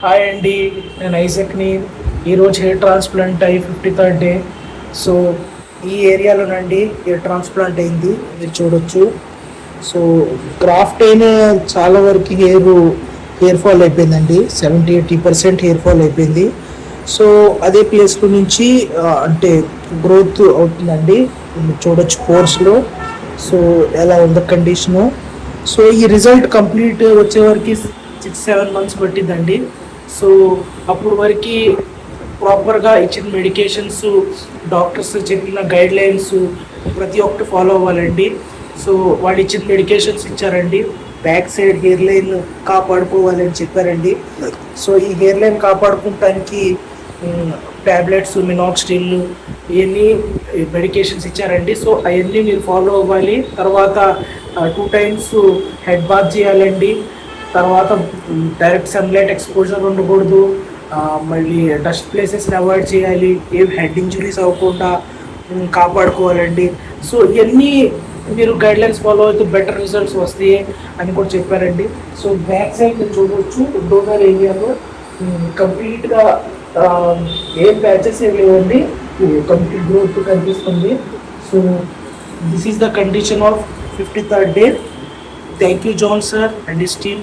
Hi అండి, నేను ఐజక్ని. ఈరోజు హెయిర్ ట్రాన్స్ప్లాంట్ అయ్యి 53rd డే. సో ఈ ఏరియాలోనండి హెయిర్ ట్రాన్స్ప్లాంట్ అయింది, మీరు చూడొచ్చు. సో గ్రాఫ్ట్ అయిన చాలా వరకు హెయిర్ ఫాల్ అయిపోయిందండి. 70-80% హెయిర్ ఫాల్ అయిపోయింది. సో అదే ప్లేస్లో నుంచి అంటే గ్రోత్ అవుతుందండి, మీరు చూడొచ్చు పోర్స్లో. సో ఎలా ఉందో కండిషను. సో ఈ రిజల్ట్ కంప్లీట్ వచ్చే వరకు 6-7 months పట్టిందండి. సో అప్పుడు వరకు ప్రాపర్గా ఇచ్చిన మెడికేషన్స్, డాక్టర్స్ చెప్పిన గైడ్ లైన్స్ ప్రతి ఒక్కటి ఫాలో అవ్వాలండి. సో వాళ్ళు ఇచ్చిన మెడికేషన్స్ ఇచ్చారండి. బ్యాక్ సైడ్ హెయిర్ లైన్ కాపాడుకోవాలని చెప్పారండి. సో ఈ హెయిర్ లైన్ కాపాడుకోవటానికి ట్యాబ్లెట్స్, మినాక్సిడిల్, ఇవన్నీ మెడికేషన్స్ ఇచ్చారండి. సో అవన్నీ మీరు ఫాలో అవ్వాలి. తర్వాత 2 times హెడ్ బాత్ చేయాలండి. తర్వాత డైరెక్ట్ సన్లైట్ ఎక్స్పోజర్ ఉండకూడదు. మళ్ళీ డస్ట్ ప్లేసెస్ని అవాయిడ్ చేయాలి. ఏం హెడ్ ఇంజురీస్ అవ్వకుండా కాపాడుకోవాలండి. సో ఇవన్నీ మీరు గైడ్లైన్స్ ఫాలో అయితే బెటర్ రిజల్ట్స్ వస్తాయి అని కూడా చెప్పారండి. సో బ్యాక్ సైడ్ మీరు చూడవచ్చు, డోనర్ ఏరియాలో కంప్లీట్గా ఏం ప్యాచెస్ ఏమి లేవండి, కంప్లీట్ గ్రోత్ కనిపిస్తుంది. So this is the condition of 53rd day. Thank you John sir and his team.